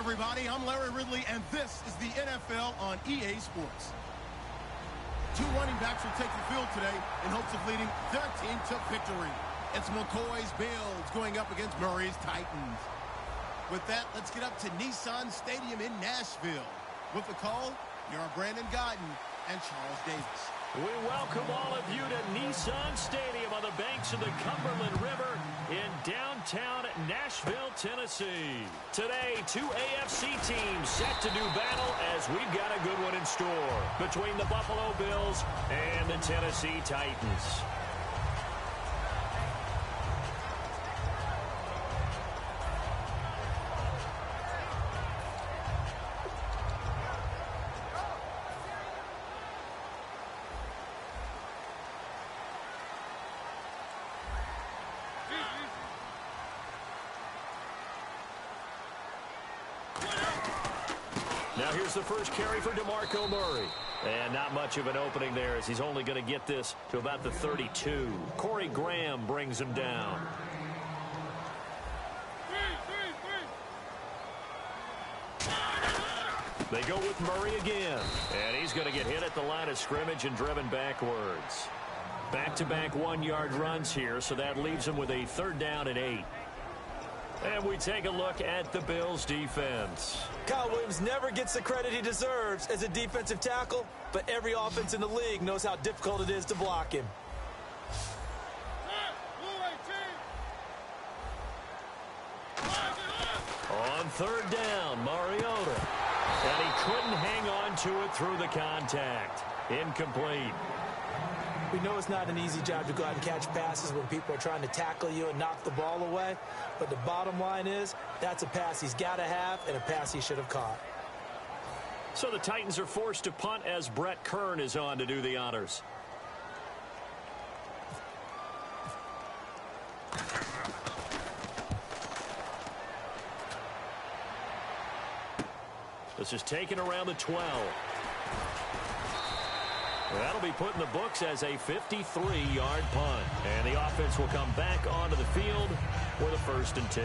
everybody. I'm Larry Ridley, and this is the NFL on EA Sports. Two running backs will take the field today in hopes of leading their team to victory. It's McCoy's Bills going up against Murray's Titans. With that, let's get up to Nissan Stadium in Nashville. With the call, here are Brandon Gaudin and Charles Davis. We welcome all of you to Nissan Stadium on the banks of the Cumberland River in downtown Nashville, Tennessee. Today, two AFC teams set to do battle as we've got a good one in store between the Buffalo Bills and the Tennessee Titans. Now here's the first carry for DeMarco Murray. And not much of an opening there as he's only going to get this to about the 32. Corey Graham brings him down. They go with Murray again. And he's going to get hit at the line of scrimmage and driven backwards. Back-to-back one-yard runs here, so that leaves him with a 3rd down and 8. And we take a look at the Bills' defense. Kyle Williams never gets the credit he deserves as a defensive tackle, but every offense in the league knows how difficult it is to block him. On 3rd down, Mariota. And he couldn't hang on to it through the contact. Incomplete. We know it's not an easy job to go out and catch passes when people are trying to tackle you and knock the ball away. But the bottom line is, that's a pass he's got to have and a pass he should have caught. So the Titans are forced to punt as Brett Kern is on to do the honors. This is taken around the 12. That'll be put in the books as a 53-yard punt. And the offense will come back onto the field for the 1st and 10.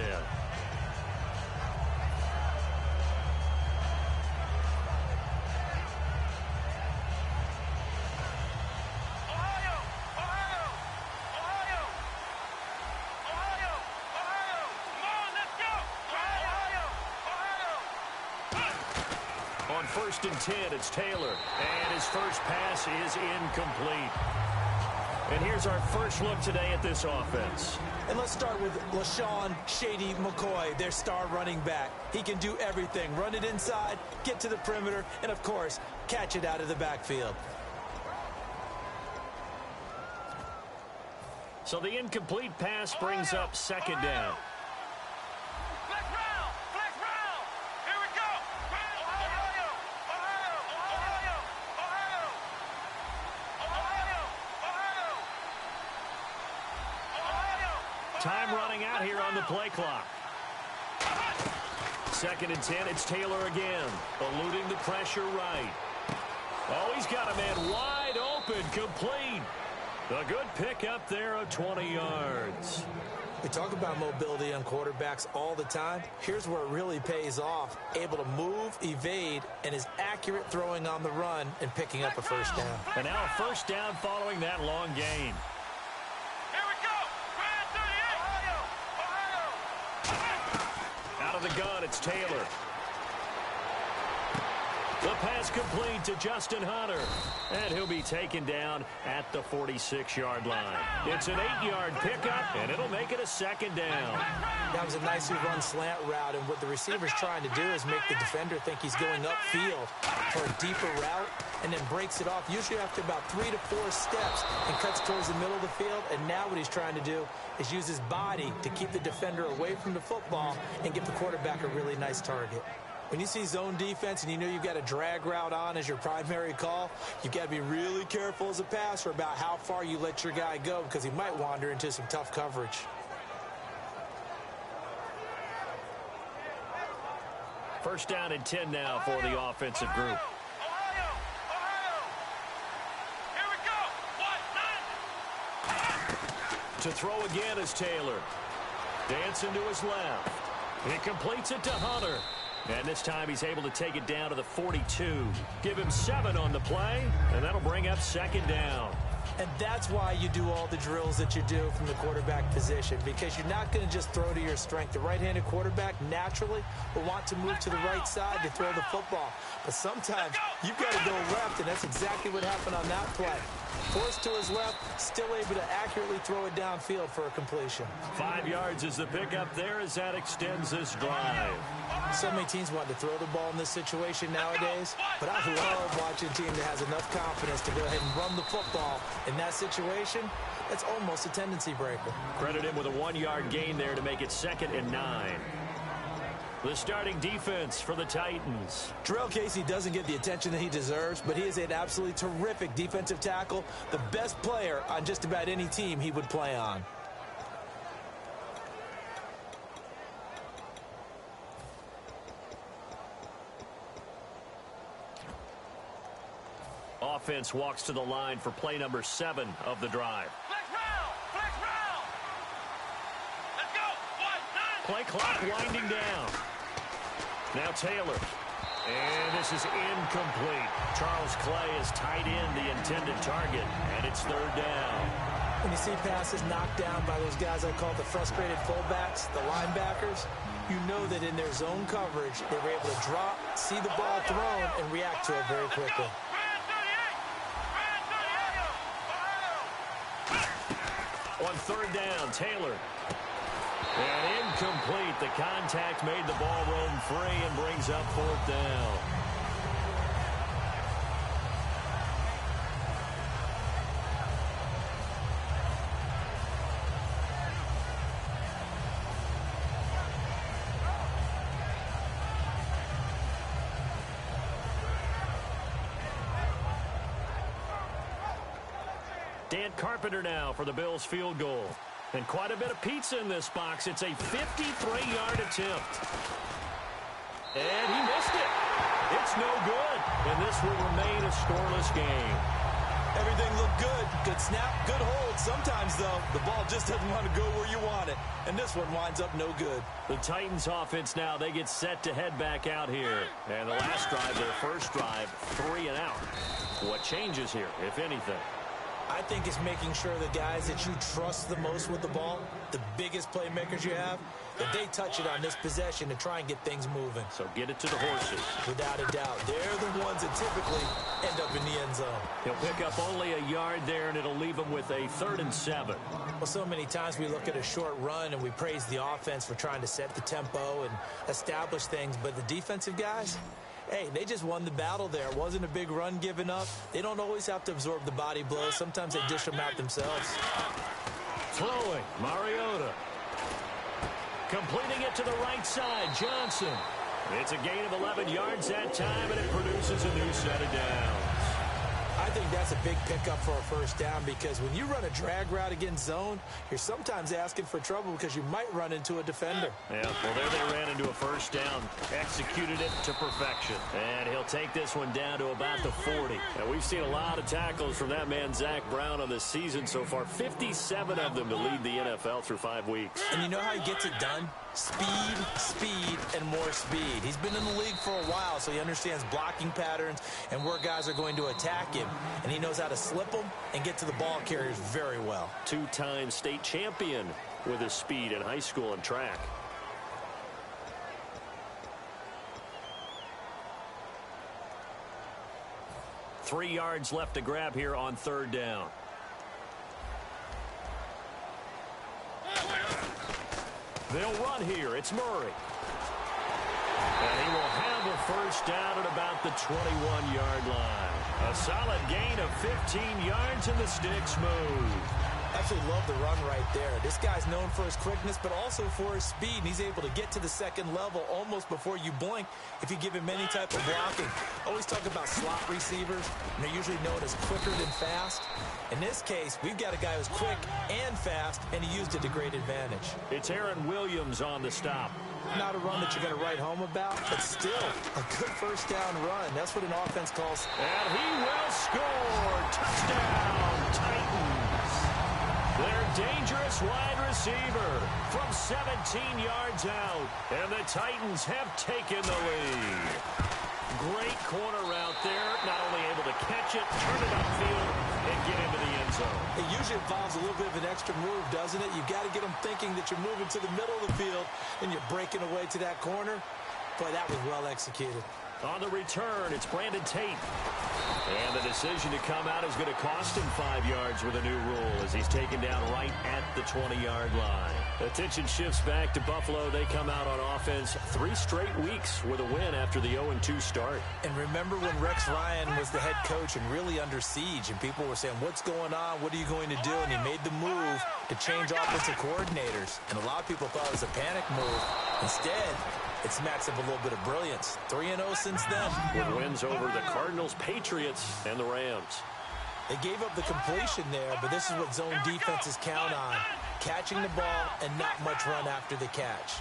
On 1st and 10, it's Taylor. And his first pass is incomplete. And here's our first look today at this offense. And let's start with LaShawn Shady McCoy, their star running back. He can do everything. Run it inside, get to the perimeter, and, of course, catch it out of the backfield. So the incomplete pass brings up 2nd down. Time running out here on the play clock. 2nd and 10, it's Taylor again. Eluding the pressure right. Oh, he's got a man wide open, complete. A good pick up there of 20 yards. We talk about mobility on quarterbacks all the time. Here's where it really pays off. Able to move, evade, and is accurate throwing on the run and picking up a 1st down. And now a 1st down following that long gain. Out of the gun, it's Taylor. The pass complete to Justin Hunter. And he'll be taken down at the 46-yard line. It's an 8-yard pickup, and it'll make it a 2nd down. That was a nicely run slant route, and what the receiver's trying to do is make the defender think he's going upfield for a deeper route, and then breaks it off, usually after about 3 to 4 steps, and cuts towards the middle of the field. And now what he's trying to do is use his body to keep the defender away from the football and give the quarterback a really nice target. When you see zone defense and you know you've got a drag route on as your primary call, you've got to be really careful as a passer about how far you let your guy go, because he might wander into some tough coverage. First down and 10 now for the offensive group. To throw again is Taylor. Dancing to his left. He completes it to Hunter. And this time he's able to take it down to the 42. Give him 7 on the play, and that'll bring up 2nd down. And that's why you do all the drills that you do from the quarterback position, because you're not going to just throw to your strength. The right-handed quarterback naturally will want to move to the right side to throw the football. But sometimes you've got to go left, and that's exactly what happened on that play. Forced to his left, still able to accurately throw it downfield for a completion. 5 yards is the pickup there as that extends this drive. So many teams want to throw the ball in this situation nowadays, but I love watching a team that has enough confidence to go ahead and run the football. In that situation, that's almost a tendency breaker. Credit him with a 1-yard gain there to make it 2nd and 9. The starting defense for the Titans. Jurrell Casey doesn't get the attention that he deserves, but he is an absolutely terrific defensive tackle, the best player on just about any team he would play on. Offense walks to the line for play number 7 of the drive. Flex round. Let's go. 1, 9. Play clock winding down. Now Taylor. And this is incomplete. Charles Clay has tied in the intended target, and it's 3rd down. When you see passes knocked down by those guys I call the frustrated fullbacks, the linebackers, you know that in their zone coverage, they were able to drop, see the ball thrown, and react to it very quickly. On 3rd down, Taylor. And incomplete. The contact made the ball roam free and brings up 4th down. Dan Carpenter now for the Bills field goal. And quite a bit of pizza in this box. It's a 53-yard attempt. And he missed it. It's no good. And this will remain a scoreless game. Everything looked good. Good snap, good hold. Sometimes, though, the ball just doesn't want to go where you want it. And this one winds up no good. The Titans offense now, they get set to head back out here. And the last drive, their first drive, 3 and out. What changes here, if anything? I think it's making sure the guys that you trust the most with the ball, the biggest playmakers you have, that they touch it on this possession to try and get things moving. So get it to the horses. Without a doubt. They're the ones that typically end up in the end zone. He'll pick up only a yard there, and it'll leave him with a 3rd and 7. Well, so many times we look at a short run and we praise the offense for trying to set the tempo and establish things, but the defensive guys, hey, they just won the battle there. It wasn't a big run given up. They don't always have to absorb the body blows. Sometimes they dish them out themselves. Throwing, Mariota. Completing it to the right side, Johnson. It's a gain of 11 yards that time, and it produces a new set of downs. I think that's a big pickup for a first down, because when you run a drag route against zone, you're sometimes asking for trouble because you might run into a defender. Yeah, well, there they ran into a first down, executed it to perfection. And he'll take this one down to about the 40. And we've seen a lot of tackles from that man, Zach Brown, on this season so far. 57 of them to lead the NFL through 5 weeks. And you know how he gets it done? Speed, speed, and more speed. He's been in the league for a while, so he understands blocking patterns and where guys are going to attack him. And he knows how to slip them and get to the ball carriers very well. 2-time state champion with his speed in high school and track. Three yards left to grab here on 3rd down. They'll run here. It's Murray. And he will have a first down at about the 21-yard line. A solid gain of 15 yards, and the sticks move. Absolutely love the run right there. This guy's known for his quickness, but also for his speed. And he's able to get to the second level almost before you blink if you give him any type of blocking. Always talk about slot receivers, and they're usually known as quicker than fast. In this case, we've got a guy who's quick and fast, and he used it to great advantage. It's Aaron Williams on the stop. Not a run that you're going to write home about, but still a good first down run. That's what an offense calls. And he will score. Touchdown, Titans. Their dangerous wide receiver from 17 yards out. And the Titans have taken the lead. Great corner route there. Not only able to catch it, turn it upfield, and get into the end zone. It usually involves a little bit of an extra move, doesn't it? You've got to get them thinking that you're moving to the middle of the field and you're breaking away to that corner. Boy, that was well executed. On the return, it's Brandon Tate. And the decision to come out is going to cost him 5 yards with a new rule as he's taken down right at the 20-yard line. Attention shifts back to Buffalo. They come out on offense 3 straight weeks with a win after the 0-2 start. And remember when Rex Ryan was the head coach and really under siege, and people were saying, what's going on? What are you going to do? And he made the move to change offensive coordinators. And a lot of people thought it was a panic move. Instead, it smacks of a little bit of brilliance. 3-0 since then. With wins over the Cardinals, Patriots, and the Rams. They gave up the completion there, but this is what zone defenses count on. Catching the ball and not much run after the catch.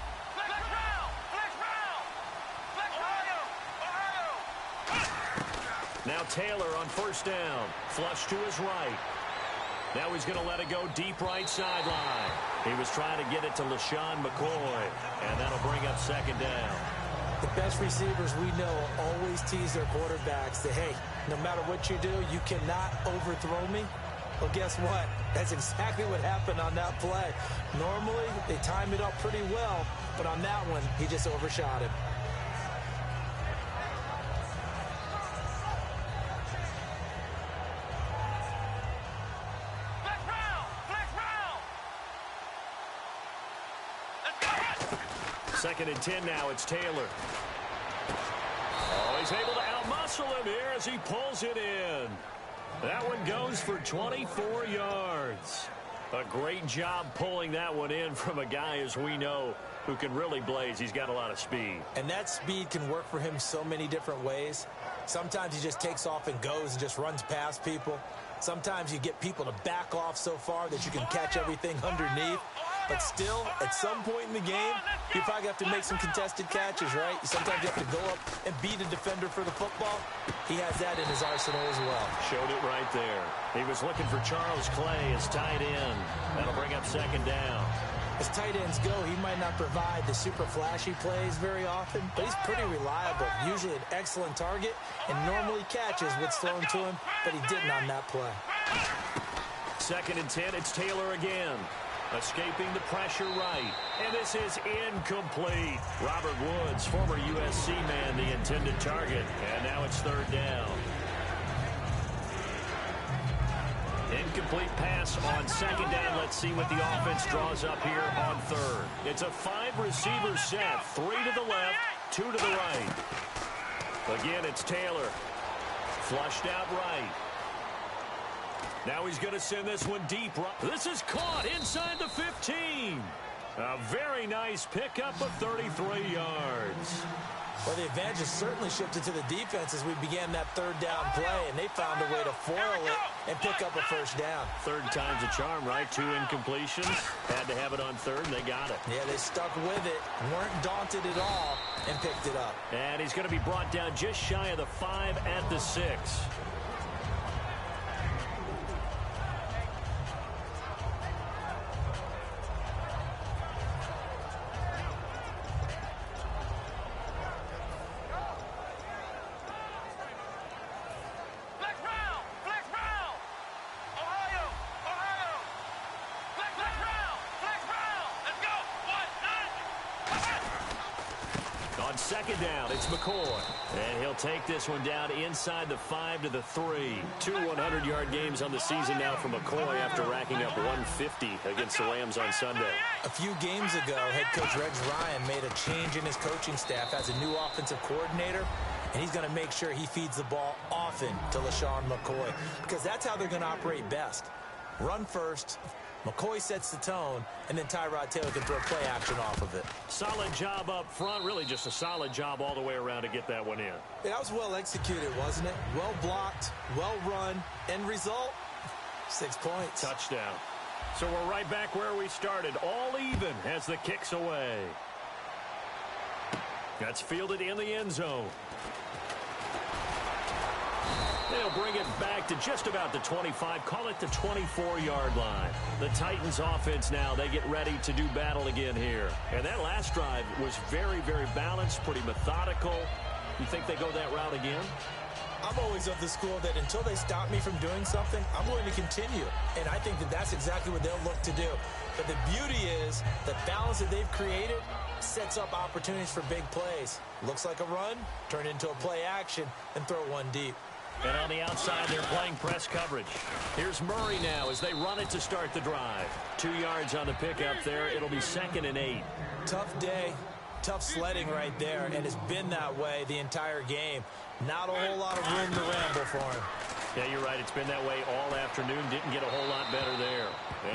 Now Taylor on first down. Flush to his right. Now he's going to let it go deep right sideline. He was trying to get it to LaShawn McCoy, and that'll bring up second down. The best receivers we know always tease their quarterbacks that, hey, no matter what you do, you cannot overthrow me. Well, guess what? That's exactly what happened on that play. Normally, they time it up pretty well, but on that one, he just overshot him. Second and 10 now. It's Taylor. Oh, he's able to outmuscle him here as he pulls it in. That one goes for 24 yards. A great job pulling that one in from a guy, as we know, who can really blaze. He's got a lot of speed. And that speed can work for him so many different ways. Sometimes he just takes off and goes and just runs past people. Sometimes you get people to back off so far that you can catch everything underneath. But still, at some point in the game, you probably have to make some contested catches, right? Sometimes you have to go up and beat a defender for the football. He has that in his arsenal as well. Showed it right there. He was looking for Charles Clay as tight end. That'll bring up second down. As tight ends go, he might not provide the super flashy plays very often, but he's pretty reliable. Usually an excellent target and normally catches what's thrown to him, but he didn't on that play. Second and 10, it's Taylor again. Escaping the pressure right. And this is incomplete. Robert Woods, former USC man, the intended target. And now it's third down. Incomplete pass on second down. Let's see what the offense draws up here on third. It's a 5-receiver set. 3 to the left, 2 to the right. Again, it's Taylor. Flushed out right. Now he's going to send this one deep. This is caught inside the 15. A very nice pickup of 33 yards. Well, the advantage has certainly shifted to the defense as we began that third down play, and they found a way to foil it and pick up a first down. Third time's a charm, right? 2 incompletions. Had to have it on third, and they got it. Yeah, they stuck with it, weren't daunted at all, and picked it up. And he's going to be brought down just shy of the 5 at the 6. Second down, it's McCoy. And he'll take this one down inside the 5 to the 3. 2 100-yard games on the season now for McCoy after racking up 150 against the Rams on Sunday. A few games ago, head coach Rex Ryan made a change in his coaching staff as a new offensive coordinator, and he's going to make sure he feeds the ball often to LaShawn McCoy because that's how they're going to operate best. Run first. McCoy sets the tone, and then Tyrod Taylor can throw play action off of it. Solid job up front. Really just a solid job all the way around to get that one in. Yeah, that was well executed, wasn't it? Well blocked, well run. End result, 6 points. Touchdown. So we're right back where we started. All even as the kick's away. That's fielded in the end zone. They'll bring it back to just about the 25, call it the 24-yard line. The Titans offense now, they get ready to do battle again here. And that last drive was very, very balanced, pretty methodical. You think they go that route again? I'm always of the school that until they stop me from doing something, I'm going to continue. And I think that that's exactly what they'll look to do. But the beauty is the balance that they've created sets up opportunities for big plays. Looks like a run, turn into a play action, and throw one deep. And on the outside, they're playing press coverage. Here's Murray now as they run it to start the drive. 2 yards on the pickup there. It'll be 2nd and 8. Tough day, tough sledding right there, and it's been that way the entire game. Not a whole lot of room to ramble for him. Yeah, you're right. It's been that way all afternoon. Didn't get a whole lot better there.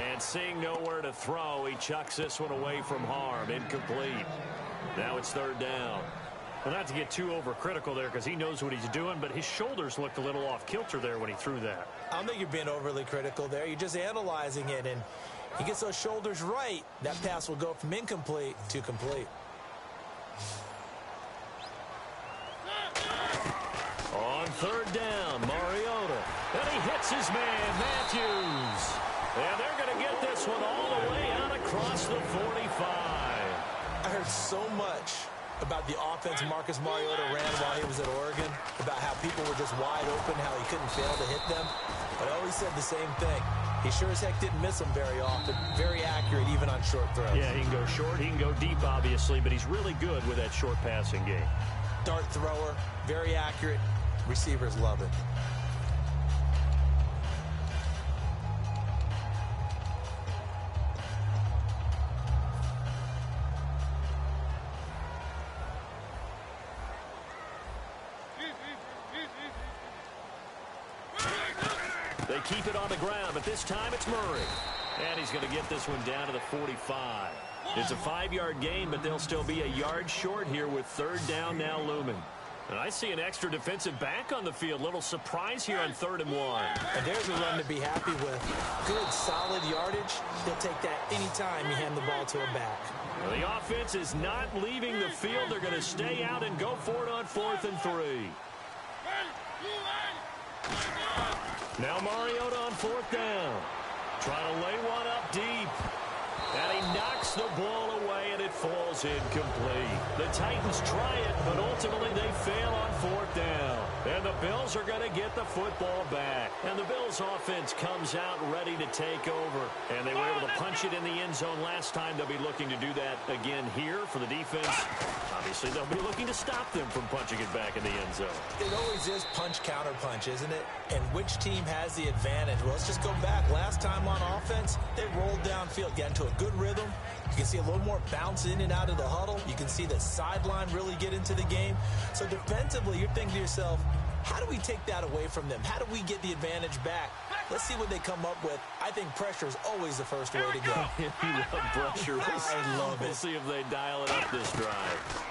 And seeing nowhere to throw, he chucks this one away from harm. Incomplete. Now it's 3rd down. Well, not to get too overcritical there because he knows what he's doing, but his shoulders looked a little off kilter there when he threw that. I don't think you're being overly critical there. You're just analyzing it, and he gets those shoulders right. That pass will go from incomplete to complete. On 3rd down, Mariota. And he hits his man, Matthews. And they're going to get this one all the way out across the 45. I heard so much about the offense Marcus Mariota ran while he was at Oregon, about how people were just wide open, how he couldn't fail to hit them. But I always said the same thing. He sure as heck didn't miss them very often. Very accurate even on short throws. Yeah, he can go short, he can go deep, obviously, but he's really good with that short passing game. Dart thrower, very accurate. Receivers love it. They keep it on the ground, but this time it's Murray. And he's going to get this one down to the 45. It's a 5-yard gain, but they'll still be a yard short here with 3rd down now looming. And I see an extra defensive back on the field. Little surprise here on 3rd and 1. And there's a run to be happy with. Good, solid yardage. He'll take that anytime you hand the ball to a back. Well, the offense is not leaving the field. They're going to stay out and go for it on 4th and 3. Now Mariota on 4th down. Trying to lay one up deep. And he knocks the ball away, and it falls incomplete. The Titans try it, but ultimately they fail on 4th down. And the Bills are going to get the football back. And the Bills offense comes out ready to take over. And they were able to punch it in the end zone last time. They'll be looking to do that again here for the defense. Obviously, they'll be looking to stop them from punching it back in the end zone. It always is punch-counter-punch, isn't it? And which team has the advantage? Well, let's just go back. Last time on offense, they rolled downfield, got into a good rhythm. You can see a little more bounce in and out of the huddle. You can see the sideline really get into the game. So defensively, you're thinking to yourself, how do we take that away from them? How do we get the advantage back? Let's see what they come up with. I think pressure is always the first way to go. You love pressure. I love it. We'll see if they dial it up this drive.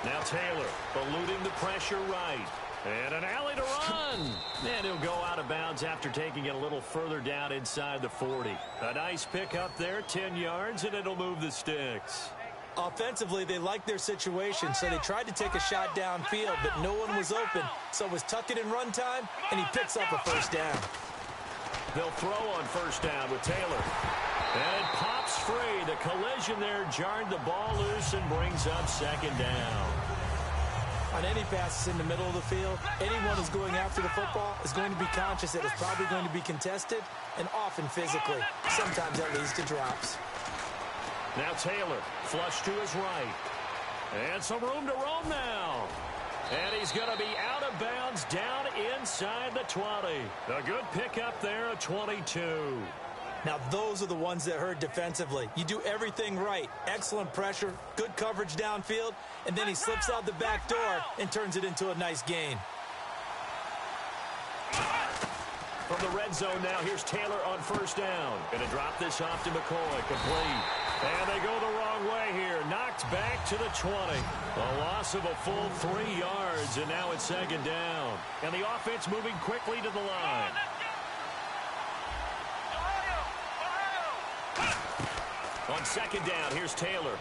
Now Taylor eluding the pressure right. And an alley to run. And he'll go out of bounds after taking it a little further down inside the 40. A nice pick up there, 10 yards, and it'll move the sticks. Offensively, they liked their situation, so they tried to take a shot downfield, but no one was open. So it was tuck it in run time, and he picks up a 1st down. They'll throw on 1st down with Taylor. And it pops free. The collision there jarred the ball loose and brings up 2nd down. On any passes in the middle of the field, anyone who's going after the football is going to be conscious that it's probably going to be contested, and often physically. Sometimes that leads to drops. Now Taylor, flush to his right. And some room to roam now. And he's going to be out of bounds down inside the 20. A good pickup there, a 22. Now, those are the ones that hurt defensively. You do everything right. Excellent pressure, good coverage downfield, and then he slips out the back door and turns it into a nice gain. From the red zone now, here's Taylor on 1st down. Going to drop this off to McCoy, complete. And they go the wrong way here. Knocked back to the 20. A loss of a full 3 yards, and now it's 2nd down. And the offense moving quickly to the line. On 2nd down, here's Taylor.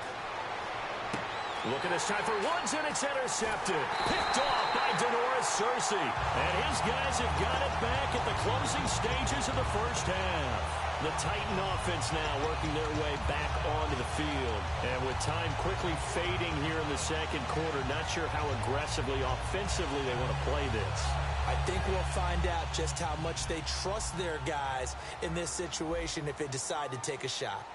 Looking this time for Woods, and it's intercepted. Picked off by Denoris Searcy. And his guys have got it back at the closing stages of the first half. The Titan offense now working their way back onto the field. And with time quickly fading here in the second quarter, not sure how aggressively, offensively they want to play this. I think we'll find out just how much they trust their guys in this situation if they decide to take a shot.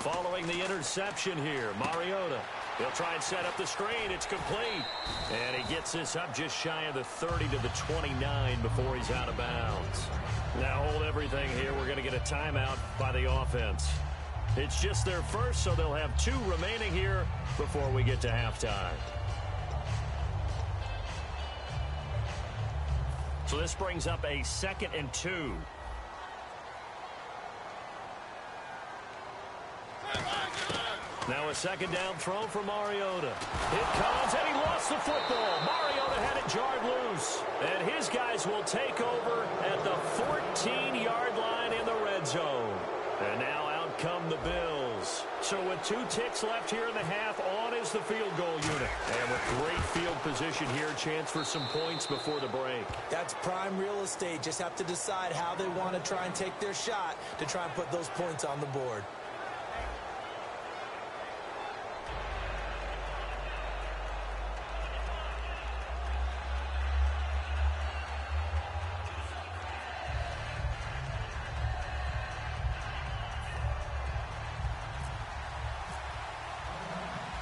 Following the interception here, Mariota. He'll try and set up the screen. It's complete. And he gets this up just shy of the 30 to the 29 before he's out of bounds. Now hold everything here. We're going to get a timeout by the offense. It's just their first, so they'll have 2 remaining here before we get to halftime. So this brings up a 2nd and 2. Now a 2nd down throw for Mariota. It comes, and he lost the football. Mariota had it jarred loose. And his guys will take over at the 14-yard line in the red zone. And now out come the Bills. So with 2 ticks left here in the half, on is the field goal unit. And with great field position here, chance for some points before the break. That's prime real estate. Just have to decide how they want to try and take their shot to try and put those points on the board.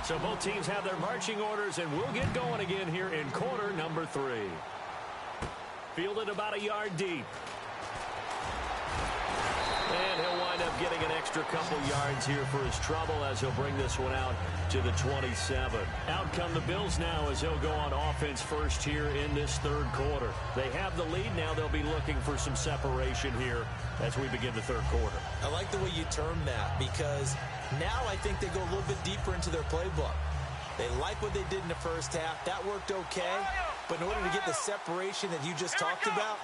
So both teams have their marching orders, and we'll get going again here in quarter number 3. Fielded about a yard deep. And he'll wind up getting an extra couple yards here for his trouble as he'll bring this one out to the 27. Out come the Bills now as he'll go on offense first here in this 3rd quarter. They have the lead now. They'll be looking for some separation here as we begin the 3rd quarter. I like the way you term that because now I think they go a little bit deeper into their playbook. They like what they did in the first half. That worked okay. But in order to get the separation that you just talked about,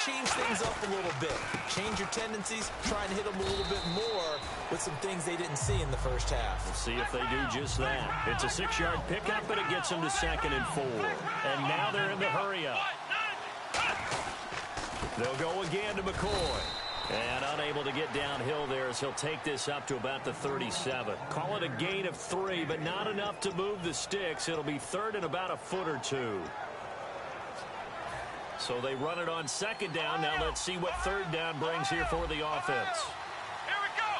change things up a little bit. Change your tendencies. Try and hit them a little bit more with some things they didn't see in the first half. We'll see if they do just that. It's a 6-yard pickup, but it gets them to 2nd and 4. And now they're in the hurry-up. They'll go again to McCoy. And unable to get downhill there as he'll take this up to about the 37. Call it a gain of 3, but not enough to move the sticks. It'll be 3rd and about a foot or 2. So they run it on 2nd down. Now let's see what 3rd down brings here for the offense. Here we go.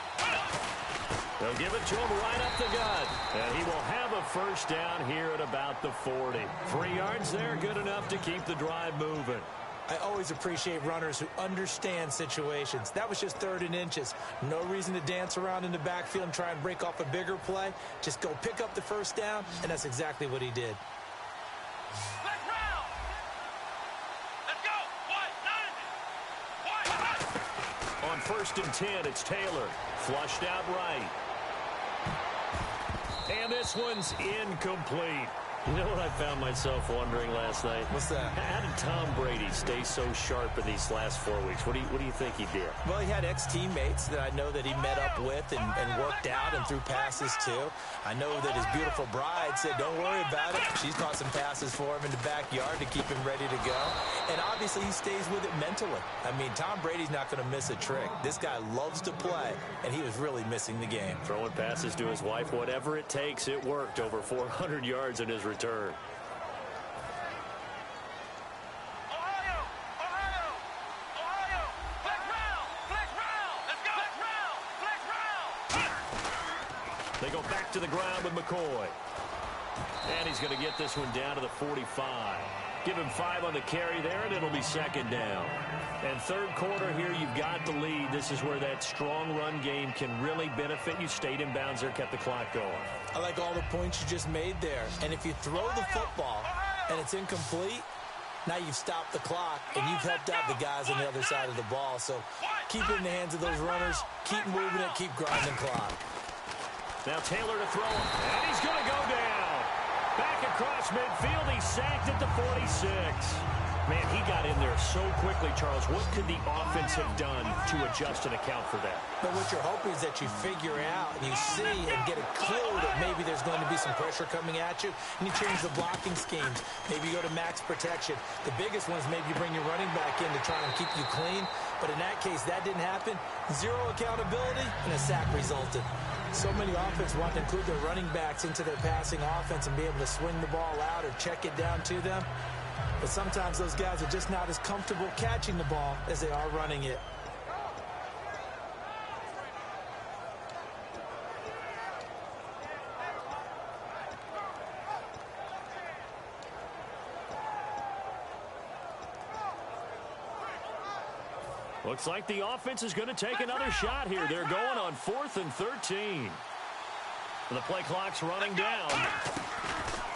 They'll give it to him right up the gut. And he will have a 1st down here at about the 40. 3 yards there, good enough to keep the drive moving. I always appreciate runners who understand situations. That was just 3rd and inches. No reason to dance around in the backfield and try and break off a bigger play. Just go pick up the 1st down, and that's exactly what he did. Let's round. Let's go. Wide 90. On 1st and 10, it's Taylor. Flushed out right. And this one's incomplete. You know what I found myself wondering last night? What's that? How did Tom Brady stay so sharp in these last 4 weeks? What do you think he did? Well, he had ex-teammates that I know that he met up with and worked out and threw passes to. I know that his beautiful bride said, don't worry about it. She's caught some passes for him in the backyard to keep him ready to go. And obviously he stays with it mentally. I mean, Tom Brady's not going to miss a trick. This guy loves to play, and he was really missing the game. Throwing passes to his wife, whatever it takes, it worked. Over 400 yards in his return. Ohio. Flex round. Let's go. Flex round. They go back to the ground with McCoy. And he's going to get this one down to the 45. Give him 5 on the carry there, and it'll be 2nd down. And 3rd quarter here, you've got the lead. This is where that strong run game can really benefit you. Stayed in bounds there, kept the clock going. I like all the points you just made there. And if you throw the football and it's incomplete, now you've stopped the clock and you've helped out the guys on the other side of the ball. So keep it in the hands of those runners. Keep moving it. Keep grinding clock. Now Taylor to throw him. And he's going to go down. Back across midfield. He's sacked at the 46. Man, he got in there so quickly, Charles. What could the offense have done to adjust and account for that? But what you're hoping is that you figure out and you see and get a clue that maybe there's going to be some pressure coming at you, and you change the blocking schemes. Maybe you go to max protection. The biggest one is maybe you bring your running back in to try and keep you clean. But in that case, that didn't happen. Zero accountability, and a sack resulted. So many offenses want to include their running backs into their passing offense and be able to swing the ball out or check it down to them. But sometimes those guys are just not as comfortable catching the ball as they are running it. Looks like the offense is going to take another shot here. They're going on 4th and 13. The play clock's running down.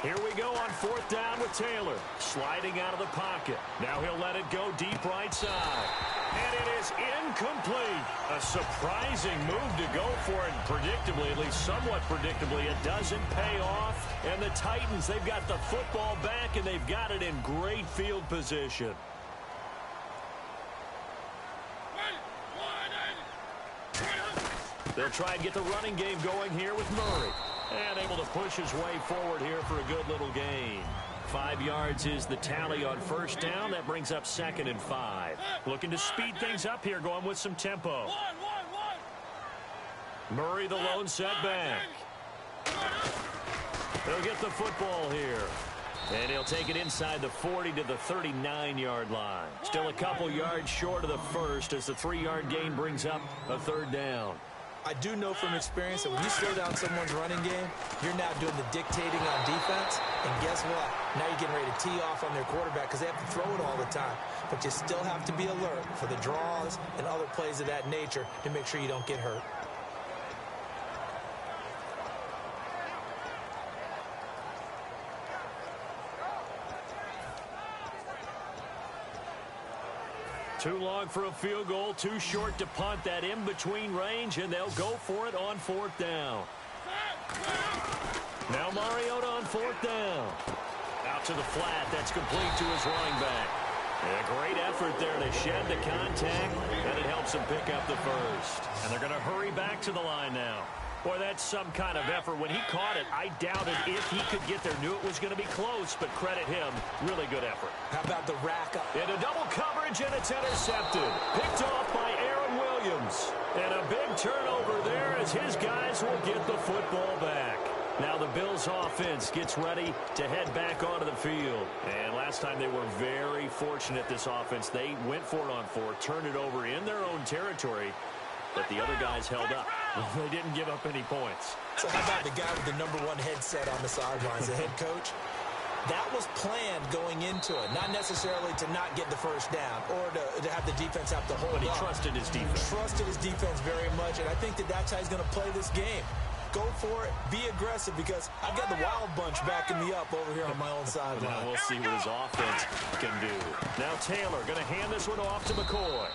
Here we go on 4th down with Taylor. Sliding out of the pocket. Now he'll let it go deep right side. And it is incomplete. A surprising move to go for it. Predictably, at least somewhat predictably, it doesn't pay off. And the Titans, they've got the football back, and they've got it in great field position. They'll try and get the running game going here with Murray. And able to push his way forward here for a good little gain. 5 yards is the tally on 1st down. That brings up 2nd and 5. Looking to speed things up here, going with some tempo. Murray, the lone setback. They'll get the football here. And he'll take it inside the 40 to the 39-yard line. Still a couple yards short of the first as the 3-yard gain brings up a 3rd down. I do know from experience that when you slow down someone's running game, you're now doing the dictating on defense. And guess what? Now you're getting ready to tee off on their quarterback because they have to throw it all the time. But you still have to be alert for the draws and other plays of that nature to make sure you don't get hurt. Too long for a field goal, too short to punt. That in-between range, and they'll go for it on 4th down. Now Mariota on 4th down. Out to the flat. That's complete to his running back. A great effort there to shed the contact, and it helps him pick up the first. And they're going to hurry back to the line now. Boy, that's some kind of effort. When he caught it, I doubted if he could get there. Knew it was going to be close, but credit him. Really good effort. How about the rack up? Into double coverage, and it's intercepted. Picked off by Aaron Williams. And a big turnover there as his guys will get the football back. Now the Bills offense gets ready to head back onto the field. And last time they were very fortunate, this offense. They went for it on 4, turned it over in their own territory, but the other guys held up. They didn't give up any points. So how about the guy with the #1 headset on the sidelines, the head coach? That was planned going into it, not necessarily to not get the first down or to have the defense have to hold up. But he trusted his defense. Trusted his defense very much, and I think that that's how he's going to play this game. Go for it. Be aggressive because I've got the wild bunch backing me up over here on my own sideline. Now we'll see what his offense can do. Now Taylor going to hand this one off to McCoy.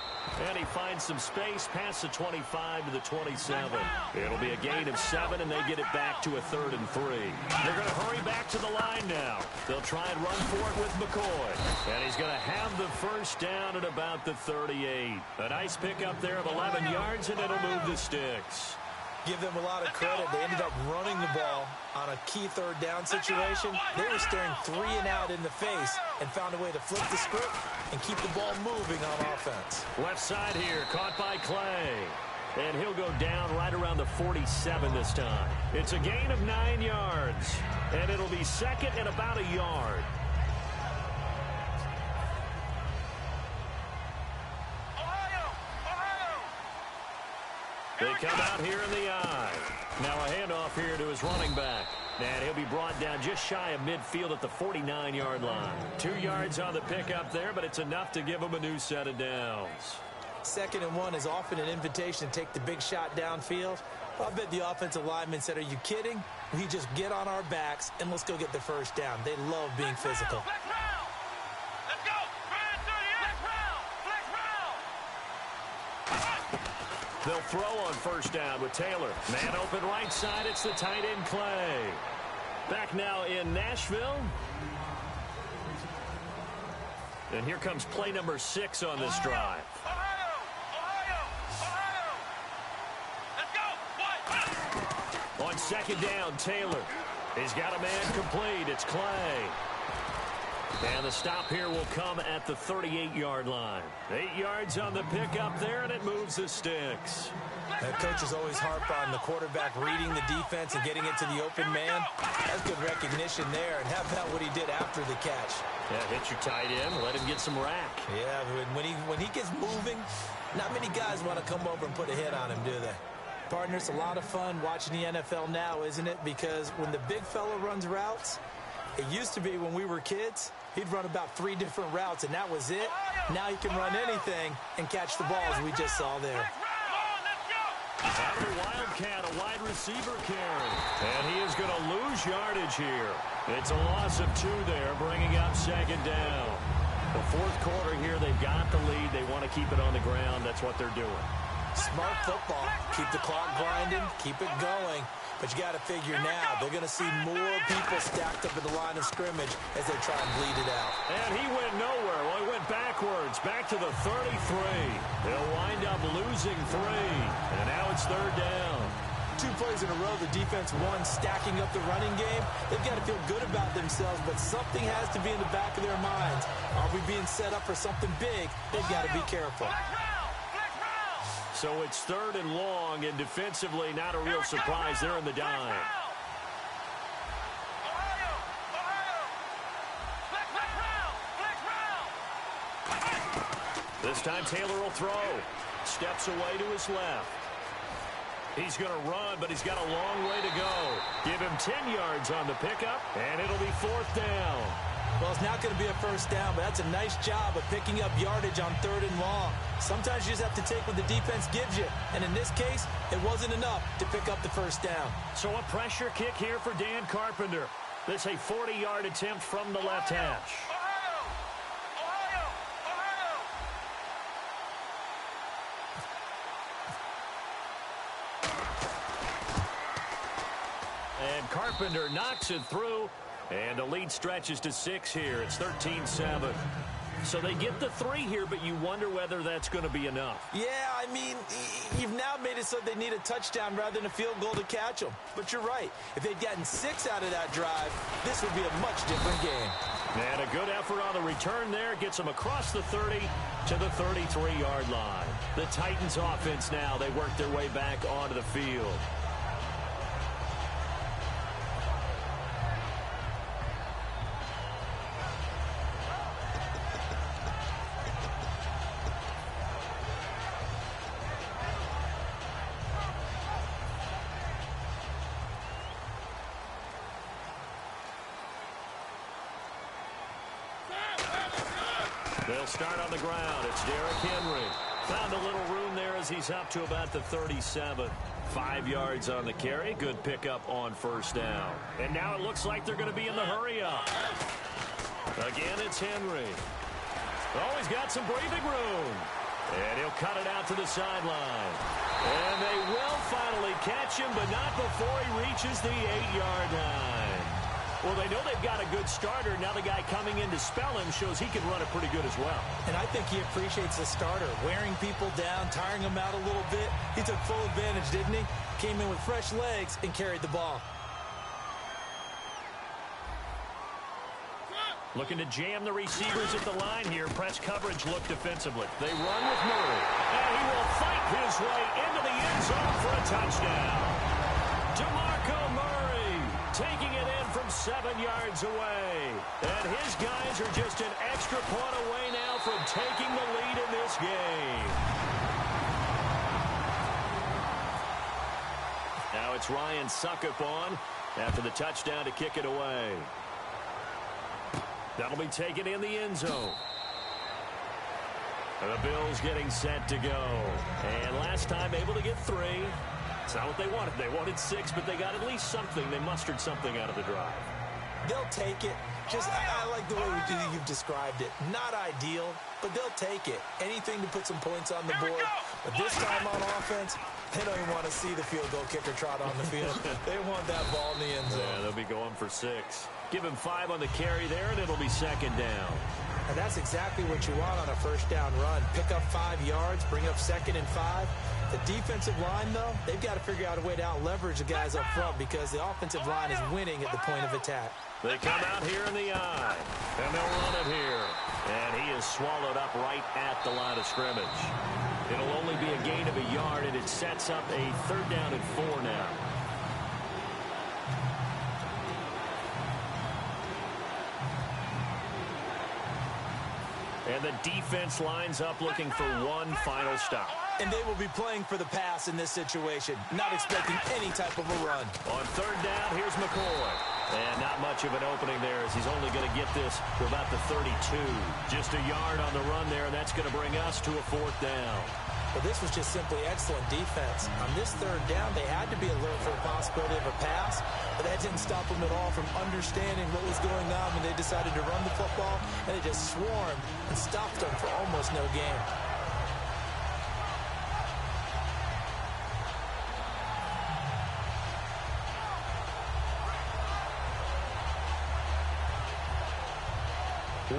And he finds some space past the 25 to the 27. It'll be a gain of 7, and they get it back to a 3rd and 3. They're going to hurry back to the line now. They'll try and run for it with McCoy. And he's going to have the first down at about the 38. A nice pickup there of 11 yards, and it'll move the sticks. Give them a lot of credit. They ended up running the ball on a key 3rd down situation. They were staring 3 and out in the face and found a way to flip the script and keep the ball moving on offense. Left side here, caught by Clay. And he'll go down right around the 47 this time. It's a gain of 9 yards. And it'll be 2nd and about a yard. They come out here in the eye. Now a handoff here to his running back. And he'll be brought down just shy of midfield at the 49-yard line. 2 yards on the pickup there, but it's enough to give him a new set of downs. 2nd and 1 is often an invitation to take the big shot downfield. I bet the offensive lineman said, are you kidding? We just get on our backs and let's go get the first down. They love being physical. Let's go. They'll throw on first down with Taylor. Man open right side. It's the tight end Clay. Back now in Nashville. And here comes play number 6 on this drive. Let's go. On second down, Taylor. He's got a man complete. It's Clay. And the stop here will come at the 38-yard line. 8 yards on the pickup there, and it moves the sticks. Coaches always harp on the quarterback reading the defense and getting it to the open man. That's good recognition there. And how about what he did after the catch? Yeah, hit your tight end, let him get some rack. Yeah, when he gets moving, not many guys want to come over and put a hit on him, do they? Partner, it's a lot of fun watching the NFL now, isn't it? Because when the big fella runs routes, it used to be when we were kids, he'd run about 3 different routes, and that was it. Now he can run anything and catch the ball, as we just saw there. Out of the Wildcat, a wide receiver carry. And he is going to lose yardage here. It's a loss of 2 there, bringing up second down. The fourth quarter here, they've got the lead. They want to keep it on the ground. That's what they're doing. Smart football. Keep the clock grinding. Keep it going. But you got to figure now, they're going to see more people stacked up at the line of scrimmage as they try and bleed it out. And he went nowhere. Well, he went backwards, back to the 33. They'll wind up losing 3. And now it's third down. 2 plays in a row, the defense won, stacking up the running game. They've got to feel good about themselves, but something has to be in the back of their minds. Are we being set up for something big? They've got to be careful. So it's third and long, and defensively, not a real surprise. They're in the dime. This time Taylor will throw. Steps away to his left. He's going to run, but he's got a long way to go. Give him 10 yards on the pickup, and it'll be fourth down. Well, it's not going to be a first down, but that's a nice job of picking up yardage on third and long. Sometimes you just have to take what the defense gives you. And in this case, it wasn't enough to pick up the first down. So a pressure kick here for Dan Carpenter. This a 40-yard attempt from the left hash. And Carpenter knocks it through. And the lead stretches to 6 here. It's 13-7. So they get the 3 here, but you wonder whether that's going to be enough. Yeah, I mean, you've now made it so they need a touchdown rather than a field goal to catch them. But you're right. If they'd gotten 6 out of that drive, this would be a much different game. And a good effort on the return there. Gets them across the 30 to the 33-yard line. The Titans offense now, they work their way back onto the field. They'll start on the ground. It's Derrick Henry. Found a little room there as he's up to about the 37. 5 yards on the carry. Good pickup on first down. And now it looks like they're going to be in the hurry-up. Again, it's Henry. Oh, he's got some breathing room. And he'll cut it out to the sideline. And they will finally catch him, but not before he reaches the 8-yard line. Well, they know they've got a good starter. Now the guy coming in to spell him shows he can run it pretty good as well. And I think he appreciates the starter, wearing people down, tiring them out a little bit. He took full advantage, didn't he? Came in with fresh legs and carried the ball. Looking to jam the receivers at the line here. Press coverage look defensively. They run with Murray. And he will fight his way into the end zone for a touchdown. DeMarco Murray taking it in from 7 yards away. And his guys are just an extra point away now from taking the lead in this game. Now it's Ryan Suckup on after the touchdown to kick it away. That'll be taken in the end zone. And the Bills getting set to go. And last time able to get 3. It's not what they wanted. They wanted 6, but they got at least something. They mustered something out of the drive. They'll take it. Just, I like the way you've described it. Not ideal, but they'll take it. Anything to put some points on the board. But this time on offense, they don't even want to see the field goal kicker trot on the field. They want that ball in the end zone. Yeah, they'll be going for 6. Give him 5 on the carry there, and it'll be second down. And that's exactly what you want on a first down run. Pick up 5 yards, bring up 2nd and 5. The defensive line, though, they've got to figure out a way to out-leverage the guys up front because the offensive line is winning at the point of attack. They come out here in the eye, and they'll run it here. And he is swallowed up right at the line of scrimmage. It'll only be a gain of a yard, and it sets up a 3rd down and 4 now. And the defense lines up looking for one final stop. And they will be playing for the pass in this situation, not expecting any type of a run. On 3rd down, here's McCoy. And not much of an opening there as he's only going to get this to about the 32. Just a yard on the run there, and that's going to bring us to a 4th down. But this was just simply excellent defense. On this 3rd down, they had to be alert for the possibility of a pass, but that didn't stop them at all from understanding what was going on when they decided to run the football, and they just swarmed and stopped them for almost no gain.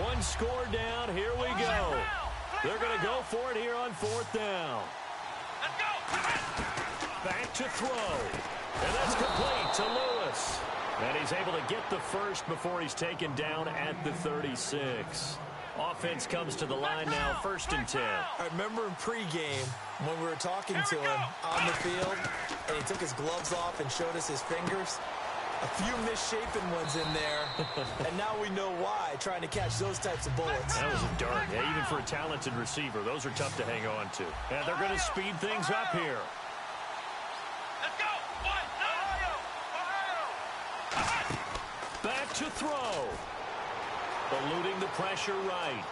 One score down. Here we go. They're going to go for it here on 4th down. Let's go. Back to throw. And that's complete to Lewis. And he's able to get the first before he's taken down at the 36. Offense comes to the line now, 1st and 10. I remember in pregame when we were talking to him on the field, and he took his gloves off and showed us his fingers. A few misshapen ones in there, and now we know why, trying to catch those types of bullets. That was a dart. Yeah, even for a talented receiver, those are tough to hang on to. And they're going to speed things up here. Let's go. Back to throw. Eluding the pressure right.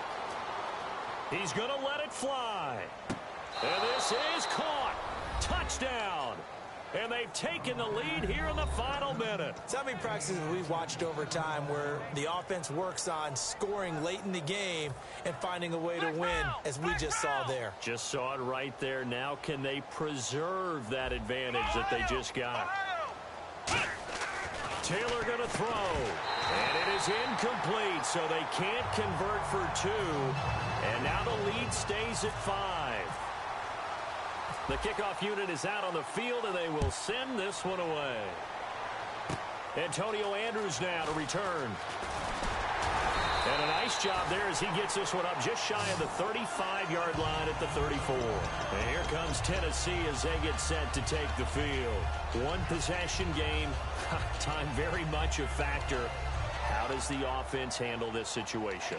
He's going to let it fly. And this is caught. Touchdown. And they've taken the lead here in the final minute. So many practices we've watched over time where the offense works on scoring late in the game and finding a way to win, as we just saw there. Just saw it right there. Now can they preserve that advantage that they just got? Taylor going to throw. And it is incomplete, so they can't convert for 2. And now the lead stays at 5. The kickoff unit is out on the field, and they will send this one away. Antonio Andrews now to return. And a nice job there as he gets this one up just shy of the 35-yard line at the 34. And here comes Tennessee as they get set to take the field. One possession game. Time very much a factor. How does the offense handle this situation?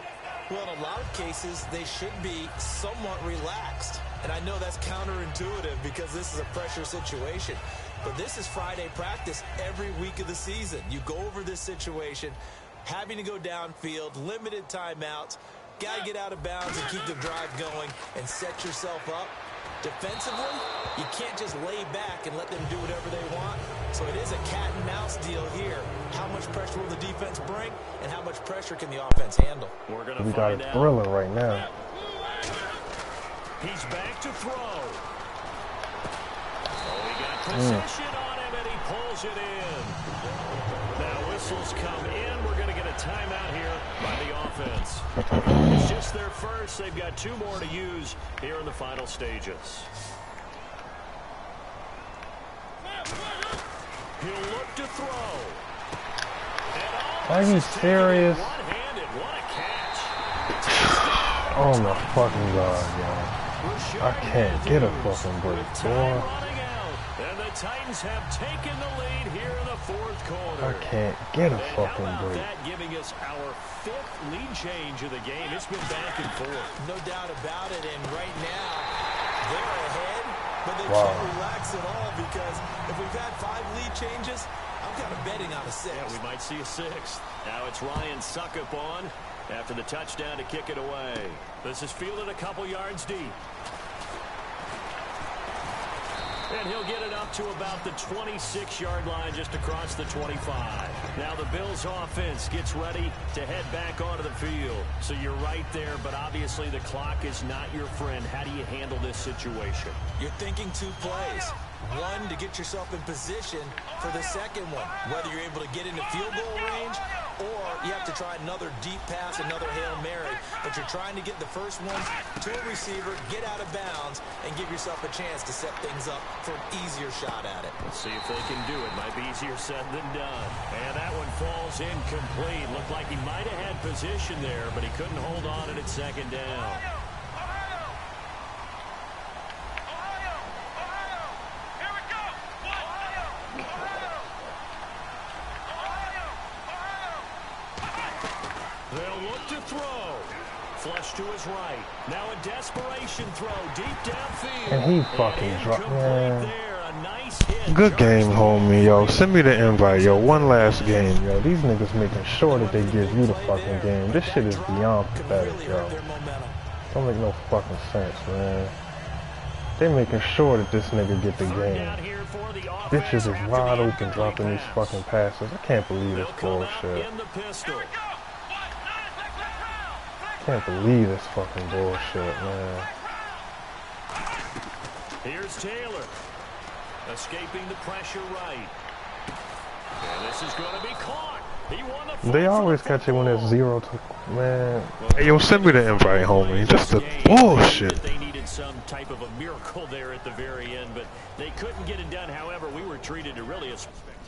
Well, in a lot of cases, they should be somewhat relaxed. And I know that's counterintuitive because this is a pressure situation. But this is Friday practice every week of the season. You go over this situation, having to go downfield, limited timeouts, got to get out of bounds and keep the drive going and set yourself up. Defensively, you can't just lay back and let them do whatever they want. So it is a cat and mouse deal here. How much pressure will the defense bring, and how much pressure can the offense handle? We're going to We find got it out. thrilling right now. He's back to throw. Oh, he got possession on him, and he pulls it in. Now whistles come in. We're going to get a timeout here by the offense. It's just their first. They've got 2 more to use here in the final stages. He'll look to throw. Are you serious? One-handed. What a catch. Oh my fucking god, yo. I can't get a fucking break, boy. And the Titans have taken the lead here in the 4th quarter. I can't get a And how fucking about break. that giving us our 5th lead change of the game? It's been back and forth. No doubt about it, and right now, they're ahead, but they Wow. can't relax at all because if we've had 5 lead changes, I'm kind of betting on a 6. Yeah, we might see a 6th. Now it's Ryan Suckup on after the touchdown to kick it away. This is fielded a couple yards deep. And he'll get it up to about the 26-yard line just across the 25. Now the Bills offense gets ready to head back onto the field. So you're right there, but obviously the clock is not your friend. How do you handle this situation? You're thinking 2 plays. One, to get yourself in position for the second one. Whether you're able to get into field goal range or you have to try another deep pass, another Hail Mary. But you're trying to get the first one to a receiver, get out of bounds, and give yourself a chance to set things up for an easier shot at it. Let's see if they can do it. Might be easier said than done. And that one falls incomplete. Looked like he might have had position there, but he couldn't hold on at second down. They'll look to throw. Flush to his right. Now a desperation throw deep downfield. And he fucking dropped, man. There. A nice hit. Good game, homie, yo. Send me the invite, yo. One last game, yo. These niggas making sure that they give you the fucking game. This shit is beyond pathetic, yo. Don't make no fucking sense, man. They making sure that this nigga get the game. Bitches is wide open dropping these fucking passes. I can't believe this bullshit. Can't believe this fucking bullshit, man. Here's Taylor. Escaping the pressure right. And this is going to be caught. He won the They always catch it when it's 0 to, man. Hey, yo, send me the invite, homie. Just the bullshit. They needed some type of a miracle there at the very end, but they couldn't get it done. However, we were treated to really a spectacular